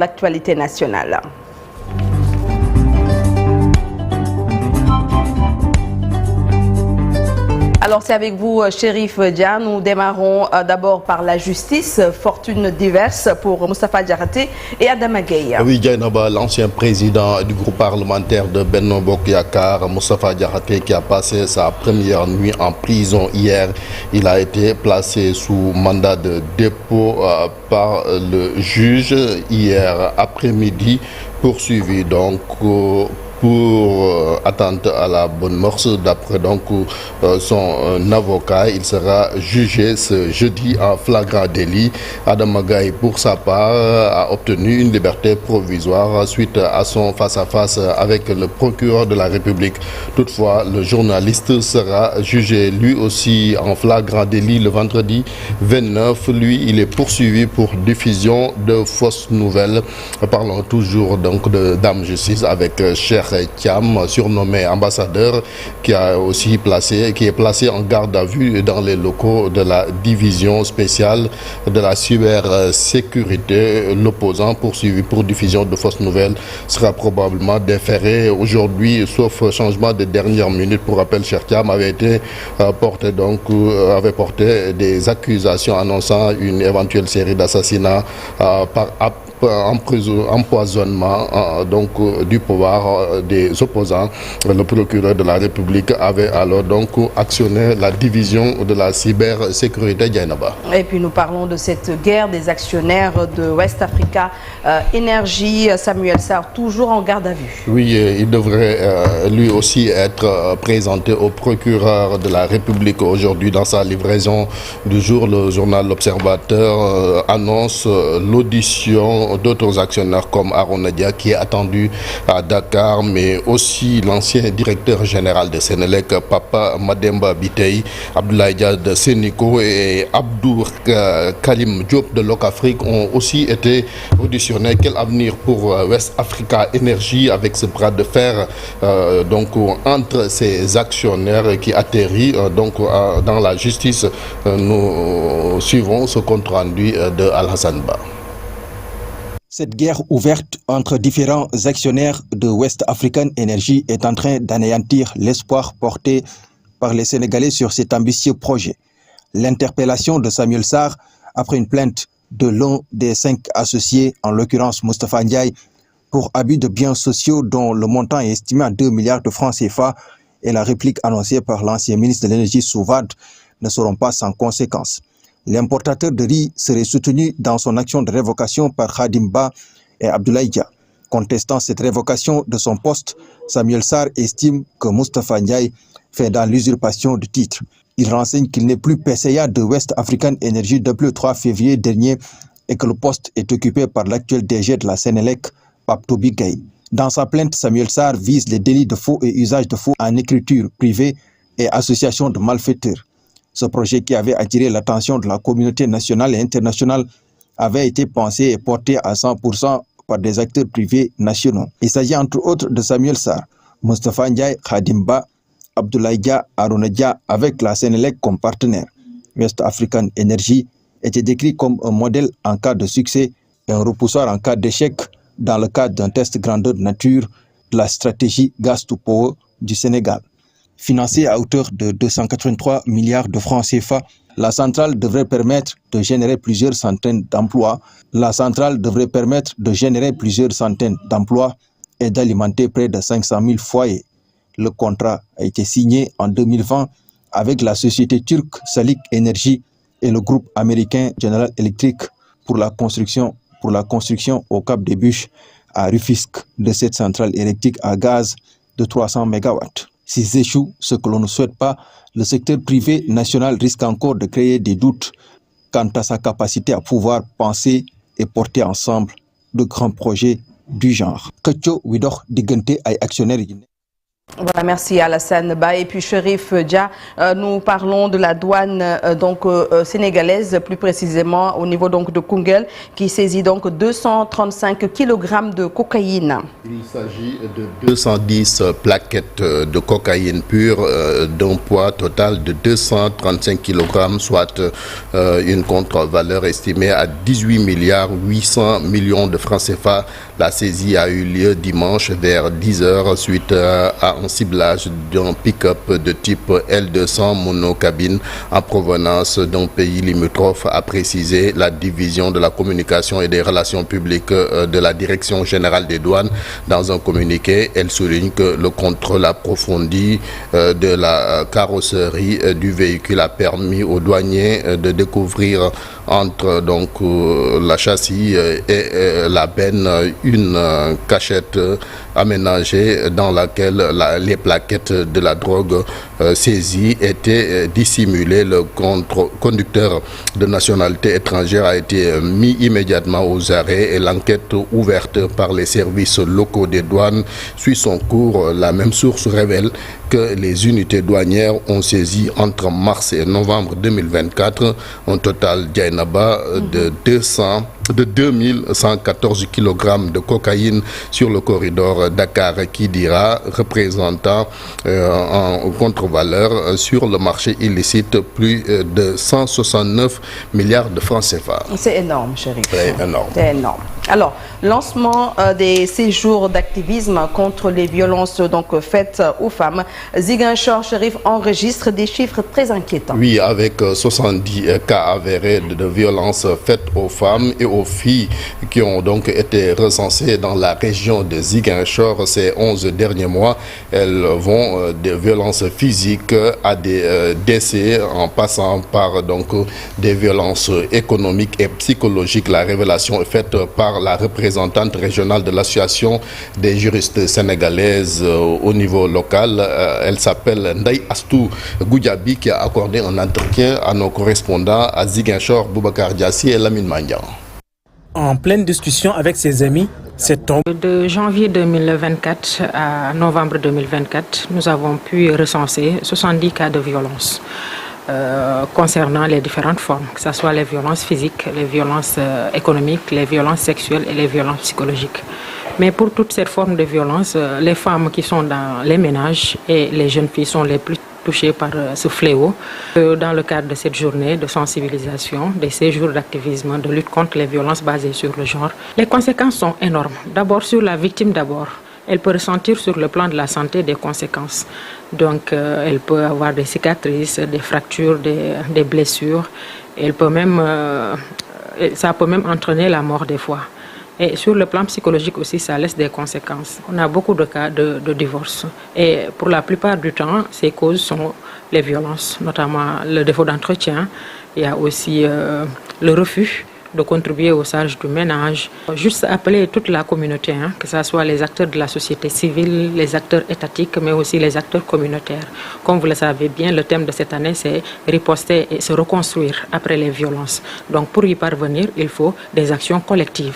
L'actualité nationale. Alors c'est avec vous, Chérif Dia. Nous démarrons d'abord par la justice. Fortune diverse pour Moustapha Diakhaté et Adama Gueye. Oui, Dieynaba, l'ancien président du groupe parlementaire de Benno Bokk Yakaar, Moustapha Diakhaté, qui a passé sa première nuit en prison hier. Il a été placé sous mandat de dépôt par le juge hier après-midi, poursuivi donc pour atteinte à la bonne mœurs. D'après donc son avocat, il sera jugé ce jeudi en flagrant délit. Adama Gueye, pour sa part, a obtenu une liberté provisoire suite à son face-à-face avec le procureur de la République. Toutefois, le journaliste sera jugé lui aussi en flagrant délit le vendredi 29. Lui, il est poursuivi pour diffusion de fausses nouvelles. Parlons toujours donc de Dame Justice avec Cheikh Thiam, surnommé ambassadeur, qui est placé en garde à vue dans les locaux de la division spéciale de la cybersécurité. L'opposant poursuivi pour diffusion de fausses nouvelles sera probablement déféré aujourd'hui, sauf changement de dernière minute. Pour rappel, Cheikh Thiam avait porté des accusations annonçant une éventuelle série d'assassinats par empoisonnement du pouvoir des opposants. Le procureur de la République avait alors donc actionné la division de la cybersécurité. Dieynaba. Et puis nous parlons de cette guerre des actionnaires de West Africa Energy. Samuel Sarr, toujours en garde à vue. Oui, il devrait lui aussi être présenté au procureur de la République aujourd'hui. Dans sa livraison du jour, le journal L'Observateur annonce l'audition d'autres actionnaires comme Arona Dia, qui est attendu à Dakar, mais aussi l'ancien directeur général de Senelec, Papa Mademba Biteye, Abdoulaye Dia de Sénico et Abdou Kalim Diop de Locafrique ont aussi été auditionnés. Quel avenir pour West Africa Energy avec ce bras de fer entre ces actionnaires qui atterrit dans la justice? Nous suivons ce compte rendu de Alassane Ba. Cette guerre ouverte entre différents actionnaires de West African Energy est en train d'anéantir l'espoir porté par les Sénégalais sur cet ambitieux projet. L'interpellation de Samuel Sarr après une plainte de l'un des 5 associés, en l'occurrence Moustapha Ndiaye, pour abus de biens sociaux dont le montant est estimé à 2 milliards de francs CFA, et la réplique annoncée par l'ancien ministre de l'Énergie Souvade ne seront pas sans conséquences. L'importateur de riz serait soutenu dans son action de révocation par Khadim Ba et Abdoulaye Dia. Contestant cette révocation de son poste, Samuel Sarr estime que Moustapha Ndiaye fait dans l'usurpation de titre. Il renseigne qu'il n'est plus PCA de West African Energy depuis le 3 février dernier et que le poste est occupé par l'actuel DG de la Sénélec, Pape Toby Gueye. Dans sa plainte, Samuel Sarr vise les délits de faux et usage de faux en écriture privée et association de malfaiteurs. Ce projet, qui avait attiré l'attention de la communauté nationale et internationale, avait été pensé et porté à 100% par des acteurs privés nationaux. Il s'agit entre autres de Samuel Sarr, Moustapha Ndiaye, Khadim Ba, Abdoulaye Dia, Arona Dia, avec la Sénélec comme partenaire. West African Energy était décrit comme un modèle en cas de succès et un repoussoir en cas d'échec dans le cadre d'un test grandeur nature de la stratégie Gas to Power du Sénégal. Financée à hauteur de 283 milliards de francs CFA, la centrale devrait permettre de générer plusieurs centaines d'emplois. Et d'alimenter près de 500 000 foyers. Le contrat a été signé en 2020 avec la société turque Salik Energy et le groupe américain General Electric pour la construction au Cap des Buches à Rufisque de cette centrale électrique à gaz de 300 MW. S'ils échouent, ce que l'on ne souhaite pas, le secteur privé national risque encore de créer des doutes quant à sa capacité à pouvoir penser et porter ensemble de grands projets du genre. Xëccoo wi dox diggante ay actionnaires yi Voilà, merci Alassane Ba. Et puis Chérif Dia, nous parlons de la douane sénégalaise, plus précisément au niveau donc de Koungheul, qui saisit donc 235 kg de cocaïne. Il s'agit de 210 plaquettes de cocaïne pure d'un poids total de 235 kg, soit une contre-valeur estimée à 18 milliards 800 millions de francs CFA. La saisie a eu lieu dimanche vers 10h suite à un ciblage d'un pick-up de type L200 monocabine en provenance d'un pays limitrophe, a précisé la division de la communication et des relations publiques de la Direction générale des douanes. Dans un communiqué, elle souligne que le contrôle approfondi de la carrosserie du véhicule a permis aux douaniers de découvrir entre la châssis et la benne une cachette aménagée dans laquelle les plaquettes de la drogue saisie étaient dissimulées. Le conducteur de nationalité étrangère a été mis immédiatement aux arrêts et l'enquête ouverte par les services locaux des douanes suit son cours. La même source révèle que les unités douanières ont saisi entre mars et novembre 2024 un total de 2114 kg de cocaïne sur le corridor Dakar-Kidira, représentant en contre-valeur sur le marché illicite plus de 169 milliards de francs CFA. C'est énorme, Chérif. C'est énorme. C'est énorme. Alors, lancement des séjours d'activisme contre les violences faites aux femmes. Ziguinchor, Chérif, enregistre des chiffres très inquiétants. Oui, avec 70 cas avérés de violences faites aux femmes et aux filles qui ont donc été recensées dans la région de Ziguinchor ces 11 derniers mois. Elles vont de violences physiques à des décès en passant par des violences économiques et psychologiques. La révélation est faite par la représentante régionale de l'association des juristes sénégalaises au niveau local. Elle s'appelle Ndaï Astou Goudjabi, qui a accordé un entretien à nos correspondants à Ziguinchor, Boubacar Diassi et Lamine Mandian. En pleine discussion avec ses amis, de janvier 2024 à novembre 2024, nous avons pu recenser 70 cas de violence concernant les différentes formes, que ce soit les violences physiques, les violences économiques, les violences sexuelles et les violences psychologiques. Mais pour toutes ces formes de violence, les femmes qui sont dans les ménages et les jeunes filles sont les plus touchées par ce fléau. Dans le cadre de cette journée de sensibilisation, des séjours d'activisme, de lutte contre les violences basées sur le genre, les conséquences sont énormes. D'abord sur la victime Elle peut ressentir sur le plan de la santé des conséquences. Donc, elle peut avoir des cicatrices, des fractures, des blessures. Ça peut même entraîner la mort des fois. Et sur le plan psychologique aussi, ça laisse des conséquences. On a beaucoup de cas de divorce. Et pour la plupart du temps, ces causes sont les violences, notamment le défaut d'entretien. Il y a aussi le refus de contribuer aux charges du ménage. Juste appeler toute la communauté, que ce soit les acteurs de la société civile, les acteurs étatiques, mais aussi les acteurs communautaires. Comme vous le savez bien, le thème de cette année, c'est riposter et se reconstruire après les violences. Donc pour y parvenir, il faut des actions collectives.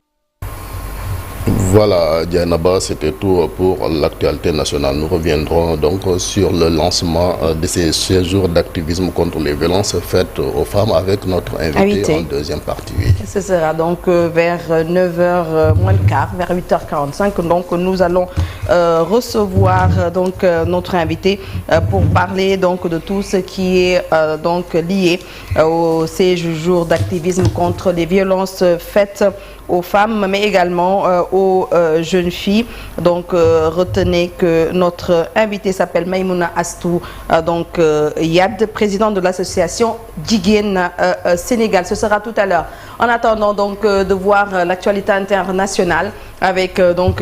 Voilà, Dianaba, c'était tout pour l'actualité nationale. Nous reviendrons donc sur le lancement de ces séjours d'activisme contre les violences faites aux femmes avec notre invité en deuxième partie. Ce sera donc vers 9h moins le quart, vers 8h45. Donc nous allons recevoir notre invité pour parler de tout ce qui est lié aux séjours d'activisme contre les violences faites aux femmes, mais également aux jeunes filles. Donc, retenez que notre invité s'appelle Maïmouna Astou Yad, présidente de l'association Jigéen Sénégal. Ce sera tout à l'heure. En attendant de voir l'actualité internationale avec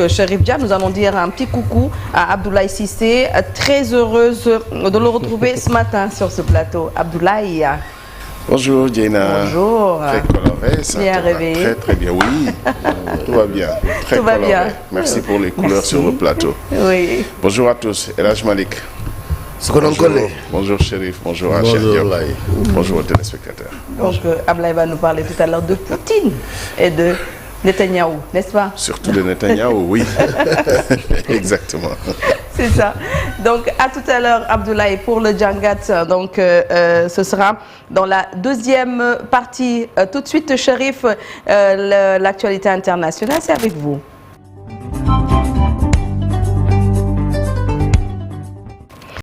Chérif Dia, nous allons dire un petit coucou à Abdoulaye Cissé. Très heureuse de le retrouver ce matin sur ce plateau. Abdoulaye. Bonjour Diana. Bonjour. Très coloré, ça. Bien réveillé. Très très bien, oui. Tout va bien. Très tout va coloré. Bien. Merci pour les couleurs sur le plateau. Oui. Bonjour à tous. Elhaj Malik. Bonjour Chérif. Bonjour à Cheikh Diop. Bonjour aux téléspectateurs. Donc Ablaye va nous parler tout à l'heure de Poutine et de Netanyahou, n'est-ce pas? Surtout de Netanyahou, oui. Exactement. C'est ça. Donc, à tout à l'heure, Abdoulaye, pour le Djangat. Donc, ce sera dans la deuxième partie. Tout de suite, Chérif, l'actualité internationale, c'est avec vous.